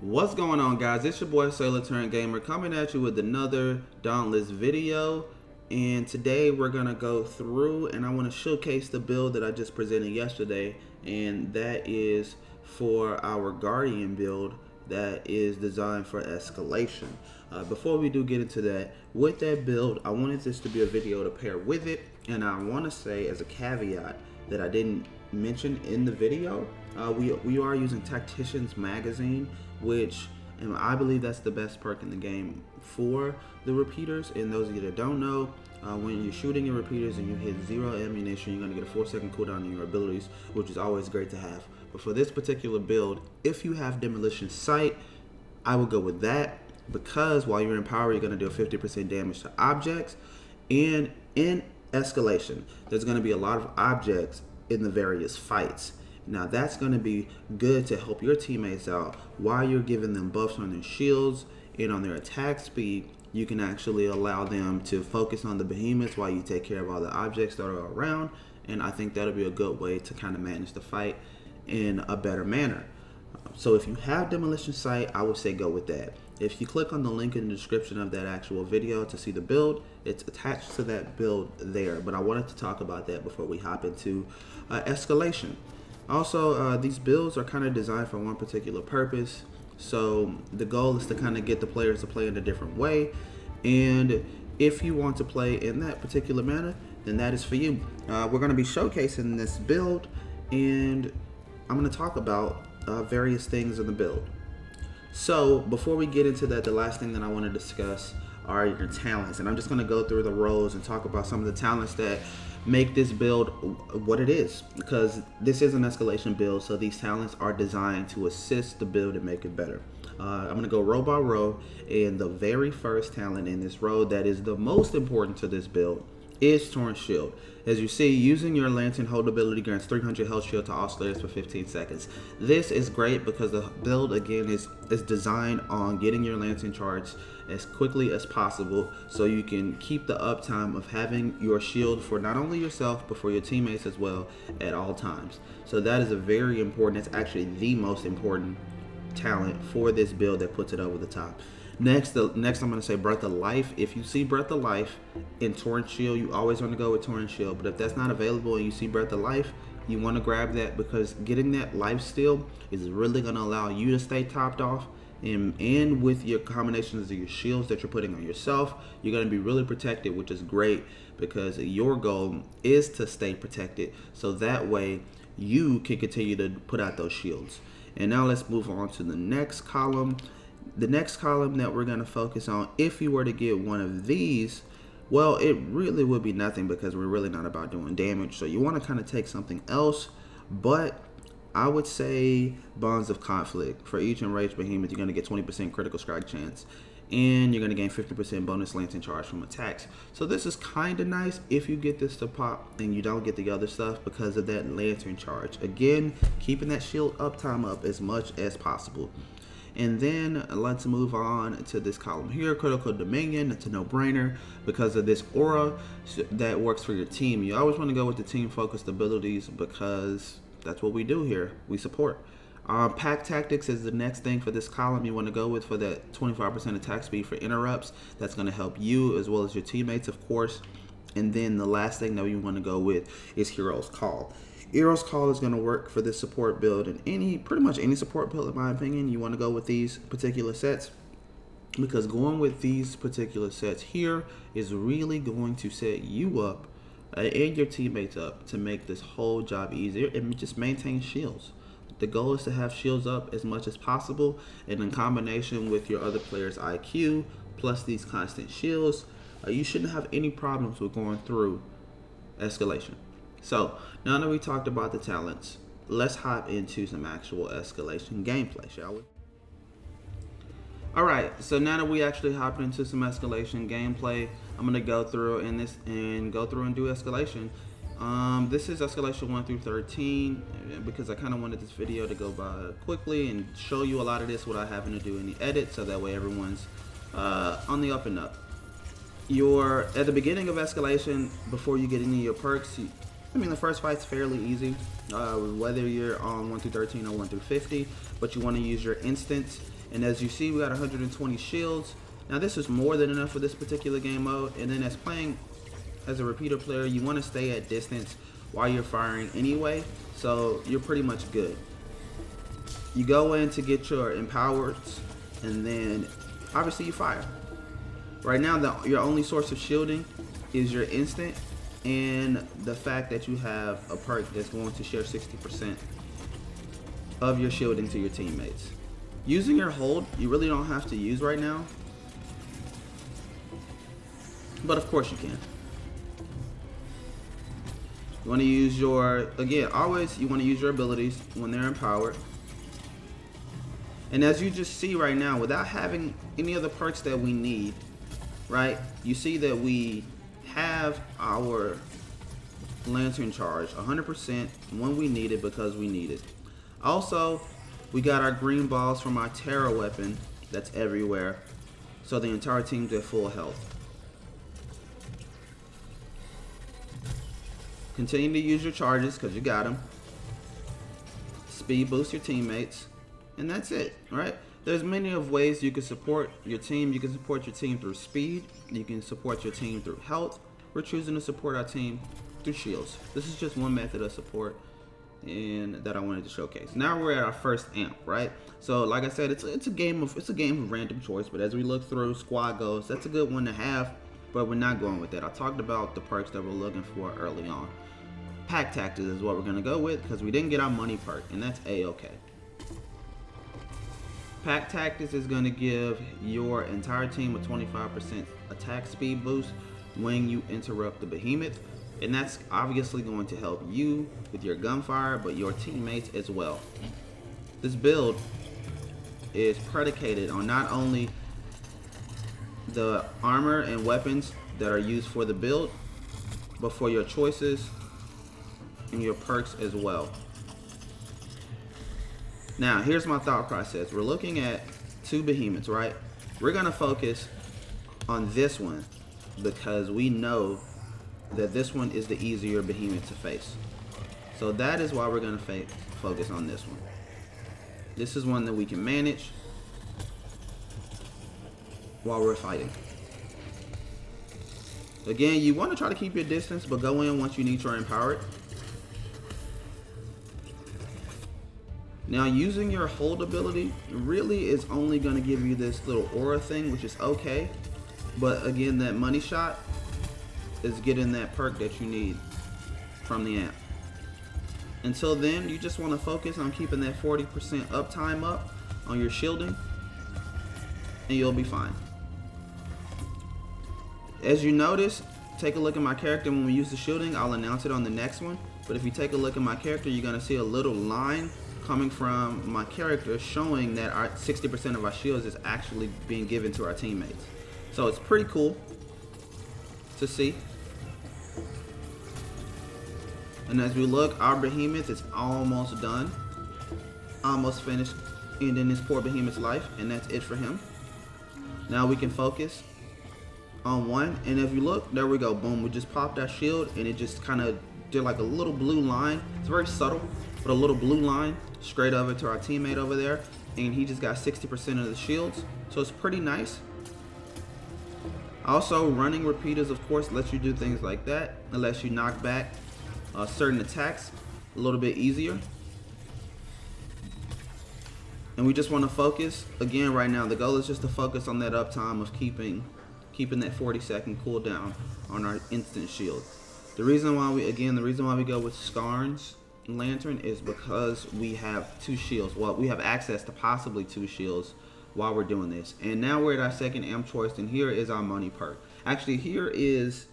What's going on, guys? It's your boy SailorturntGamer coming at you with another Dauntless video, and today we're gonna go through and I want to showcase the build that I just presented yesterday, and that is for our Guardian build that is designed for escalation. Before we do get into that, with that build, I wanted this to be a video to pair with it, and I want to say as a caveat that I didn't mention in the video, we are using Tactician's Magazine, which, and I believe that's the best perk in the game for the repeaters. And those of you that don't know, when you're shooting your repeaters and you hit 0 ammunition, you're going to get a 4-second cooldown on your abilities, which is always great to have. But for this particular build, if you have Demolition Sight, I would go with that, because while you're in power, you're going to do a 50% damage to objects, and in escalation, there's going to be a lot of objects in the various fights. Now that's going to be good to help your teammates out while you're giving them buffs on their shields and on their attack speed. You can actually allow them to focus on the behemoths while you take care of all the objects that are around, and I think that'll be a good way to kind of manage the fight in a better manner. So if you have Demolition Sight, I would say go with that. If you click on the link in the description of that actual video to see the build, it's attached to that build there. But I wanted to talk about that before we hop into escalation. Also, these builds are kind of designed for one particular purpose. So the goal is to kind of get the players to play in a different way. And if you want to play in that particular manner, then that is for you. We're going to be showcasing this build, and I'm going to talk about various things in the build. So before we get into that, the last thing that I want to discuss are your talents, and I'm just going to go through the roles and talk about some of the talents that make this build what it is, because this is an escalation build, so these talents are designed to assist the build and make it better. I'm going to go row by row, and the very first talent in this row that is the most important to this build is Torn Shield. As you see, using your Lantern hold ability grants 300 health shield to all slayers for 15 seconds. This is great because the build, again, is designed on getting your Lantern charged as quickly as possible, so you can keep the uptime of having your shield for not only yourself but for your teammates as well at all times. So that is a very important, it's actually the most important talent for this build that puts it over the top. Next I'm going to say Breath of Life. If you see Breath of Life in Torrent Shield, you always want to go with Torrent Shield. But if that's not available and you see Breath of Life, you want to grab that, because getting that life steal is really going to allow you to stay topped off. And with your combinations of your shields that you're putting on yourself, you're going to be really protected, which is great, because your goal is to stay protected. So that way you can continue to put out those shields. And now let's move on to the next column. The next column that we're going to focus on, if you were to get one of these, well, it really would be nothing, because we're really not about doing damage. So you want to kind of take something else, but I would say Bonds of Conflict. For each enraged behemoth, you're going to get 20% critical strike chance, and you're going to gain 50% bonus lantern charge from attacks. So this is kind of nice if you get this to pop and you don't get the other stuff because of that lantern charge. Again, keeping that shield uptime up as much as possible. And then let's move on to this column here, Critical Dominion. It's a no-brainer because of this aura that works for your team. You always want to go with the team-focused abilities, because that's what we do here. We support. Pack Tactics is the next thing for this column you want to go with for that 25% attack speed for interrupts. That's going to help you as well as your teammates, of course. And then the last thing that you want to go with is Hero's Call. Hero's Call is going to work for this support build, and pretty much any support build, in my opinion. You want to go with these particular sets, because going with these particular sets here is really going to set you up and your teammates up to make this whole job easier, and just maintain shields. The goal is to have shields up as much as possible, and in combination with your other players' IQ plus these constant shields, you shouldn't have any problems with going through escalation. So now that we talked about the talents, let's hop into some actual escalation gameplay, shall we? Alright, so now that we actually hop into some escalation gameplay, I'm gonna go through and do escalation. This is escalation 1 through 13, because I kind of wanted this video to go by quickly and show you a lot of this without having to do any edits, so that way everyone's on the up and up. At the beginning of escalation, before you get any of your perks, the first fight's fairly easy, whether you're on 1 through 13 or 1 through 50, but you want to use your instants And as you see, we got 120 shields. Now this is more than enough for this particular game mode. And then as playing as a repeater player, you want to stay at distance while you're firing anyway, so you're pretty much good. You go in to get your empowers, and then obviously you fire. Right now, your only source of shielding is your instant and the fact that you have a perk that's going to share 60% of your shielding to your teammates. Using your hold, you really don't have to use right now, but of course you can. You want to use your, again, always you want to use your abilities when they're empowered. And as you just see right now, without having any of the perks that we need, right, you see that we have our lantern charge 100% when we need it because we need it. Also, we got our green balls from our terror weapon that's everywhere, so the entire team's at full health. Continue to use your charges because you got them. Speed boost your teammates, and that's it, right? There's many of ways you can support your team. You can support your team through speed. You can support your team through health. We're choosing to support our team through shields. This is just one method of support and that I wanted to showcase. Now we're at our first amp, right? So like I said, it's a game of random choice, but as we look through squad goals, that's a good one to have, but we're not going with that. I talked about the perks that we're looking for early on. Pack tactics is what we're gonna go with because we didn't get our money perk, and that's a-okay. Pack tactics is gonna give your entire team a 25% attack speed boost when you interrupt the behemoth, and that's obviously going to help you with your gunfire, but your teammates as well. This build is predicated on not only the armor and weapons that are used for the build, but for your choices and your perks as well. Now, here's my thought process. We're looking at two behemoths, right? We're gonna focus on this one because we know that this one is the easier behemoth to face. So that is why we're gonna focus on this one. This is one that we can manage while we're fighting. Again, you want to try to keep your distance, but go in once you need your empowered. Now, using your hold ability really is only going to give you this little aura thing, which is okay. But again, that money shot is getting that perk that you need from the amp. Until then, you just want to focus on keeping that 40% uptime up on your shielding, and you'll be fine. As you notice, take a look at my character. When we use the shielding, I'll announce it on the next one. But if you take a look at my character, you're going to see a little line coming from my character showing that our 60% of our shields is actually being given to our teammates. So it's pretty cool to see. And as we look, our behemoth is almost done. Almost finished ending this poor behemoth's life, and that's it for him. Now we can focus on one, and if you look, there we go, boom, we just popped our shield, and it just kind of did like a little blue line. It's very subtle, but a little blue line straight over to our teammate over there, and he just got 60% of the shields, so it's pretty nice. Also, running repeaters, of course, lets you do things like that. It lets you knock back certain attacks a little bit easier. And we just want to focus, again, right now, the goal is just to focus on that uptime of keeping that 40-second cooldown on our instant shield. The reason why we go with Skarn's lantern is because we have two shields. Well, we have access to possibly two shields while we're doing this. And now we're at our second amp choice, and here is our money perk. Actually, there is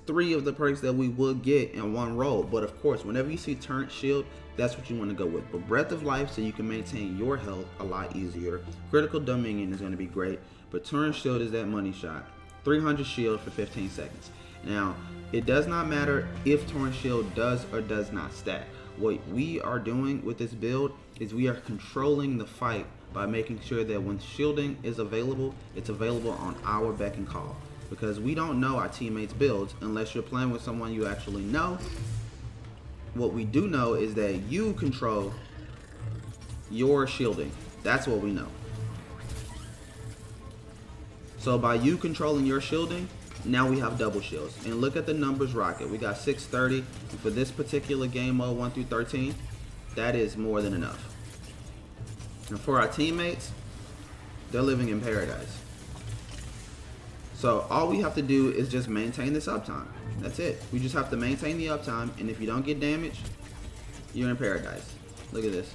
3 of the perks that we would get in one roll, but of course, whenever you see Turnt Shield, that's what you want to go with. But Breath of Life, so you can maintain your health a lot easier. Critical Dominion is going to be great, but Turnt Shield is that money shot. 300 shield for 15 seconds. Now, it does not matter if Torrent Shield does or does not stack. What we are doing with this build is we are controlling the fight by making sure that when shielding is available, it's available on our beck and call. Because we don't know our teammates' builds unless you're playing with someone you actually know. What we do know is that you control your shielding. That's what we know. So by you controlling your shielding, now we have double shields. And look at the numbers rocket. We got 630. And for this particular game mode 1 through 13, that is more than enough. And for our teammates, they're living in paradise. So all we have to do is just maintain this uptime. That's it. We just have to maintain the uptime, and if you don't get damaged, you're in paradise. Look at this.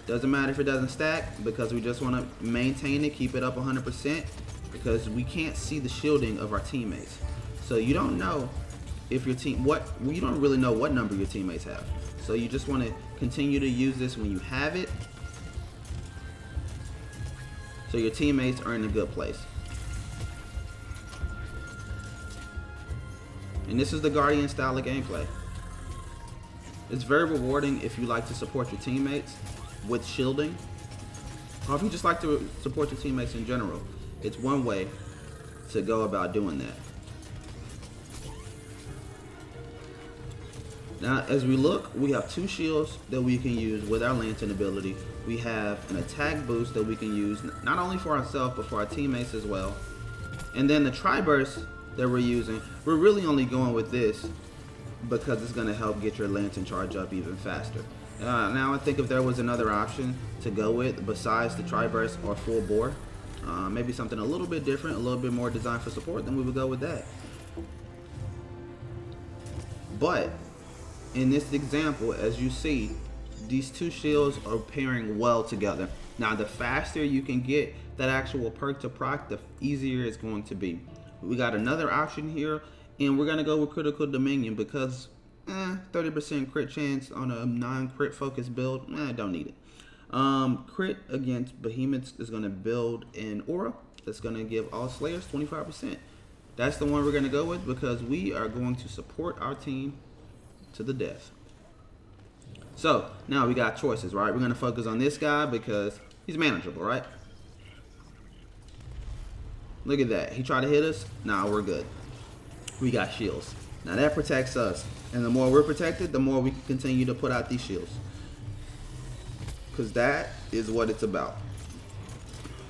Doesn't matter if it doesn't stack, because we just want to maintain it, keep it up 100%, because we can't see the shielding of our teammates. So you don't know if your team, you don't really know what number your teammates have. So you just want to continue to use this when you have it, so your teammates are in a good place. And this is the Guardian style of gameplay. It's very rewarding if you like to support your teammates with shielding, or if you just like to support your teammates in general. It's one way to go about doing that. Now, as we look, we have 2 shields that we can use with our lantern ability. We have an attack boost that we can use not only for ourselves, but for our teammates as well. And then the tri-burst that we're using, we're really only going with this because it's going to help get your lantern charge up even faster. Now I think if there was another option to go with besides the tri-burst or full bore, maybe something a little bit different, a little bit more designed for support, then we would go with that. But in this example, as you see, these 2 shields are pairing well together. Now the faster you can get that actual perk to proc, the easier it's going to be. We got another option here, and we're gonna go with Critical Dominion because 30% crit chance on a non-crit focused build, don't need it. Crit against Behemoths is gonna build an aura that's gonna give all Slayers 25%. That's the one we're gonna go with because we are going to support our team to the death. So now we got choices, right? We're gonna focus on this guy because he's manageable, right? Look at that. He tried to hit us. Nah, we're good. We got shields. Now that protects us. And the more we're protected, the more we can continue to put out these shields. Because that is what it's about.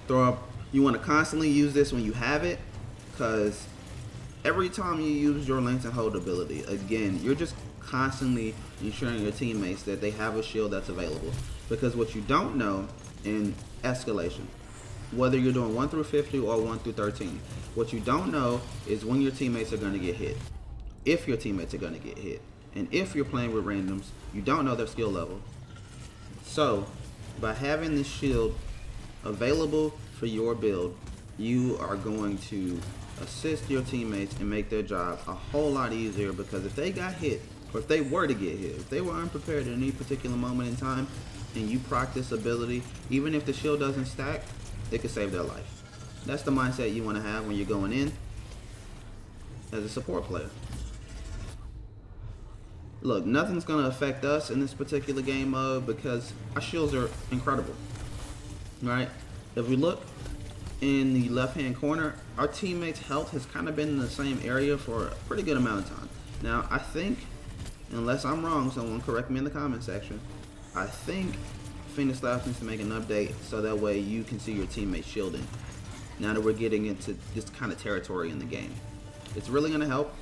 Throw up. You want to constantly use this when you have it. Because every time you use your lantern hold ability, again, you're just constantly ensuring your teammates that they have a shield that's available. Because what you don't know in Escalation, whether you're doing 1 through 50 or 1 through 13, what you don't know is when your teammates are going to get hit. If your teammates are going to get hit. And if you're playing with randoms, you don't know their skill level. So, by having this shield available for your build, you are going to assist your teammates and make their job a whole lot easier, because if they got hit, or if they were to get hit, if they were unprepared at any particular moment in time, and you proc this ability, even if the shield doesn't stack, it could save their life. That's the mindset you want to have when you're going in as a support player. Look, nothing's going to affect us in this particular game mode because our shields are incredible, right? If we look in the left-hand corner, our teammates' health has kind of been in the same area for a pretty good amount of time. Now, I think, unless I'm wrong, someone correct me in the comment section, I think Phoenix Labs needs to make an update so that way you can see your teammates shielding. Now that we're getting into this kind of territory in the game, it's really going to help,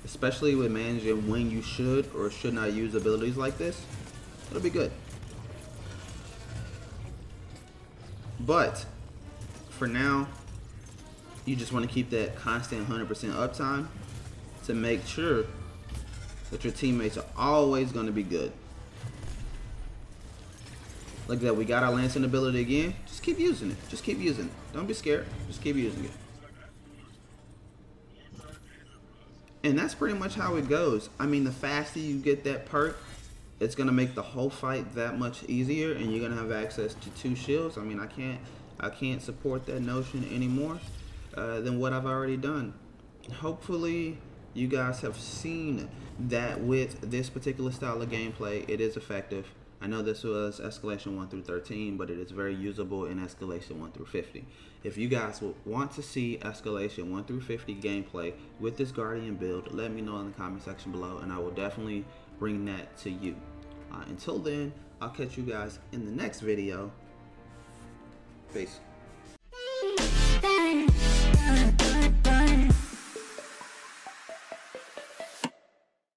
especially with managing when you should or should not use abilities like this. It'll be good. But for now, you just want to keep that constant 100% uptime to make sure that your teammates are always going to be good. Like that, we got our Lancing ability again. Just keep using it. Just keep using it. Don't be scared. Just keep using it. And that's pretty much how it goes. I mean, the faster you get that perk, it's going to make the whole fight that much easier, and you're going to have access to 2 shields. I mean, I can't support that notion anymore than what I've already done. Hopefully, you guys have seen that with this particular style of gameplay, it is effective. I know this was Escalation 1 through 13, but it is very usable in Escalation 1 through 50. If you guys want to see Escalation 1 through 50 gameplay with this Guardian build, let me know in the comment section below, and I will definitely bring that to you. Until then, I'll catch you guys in the next video. Peace.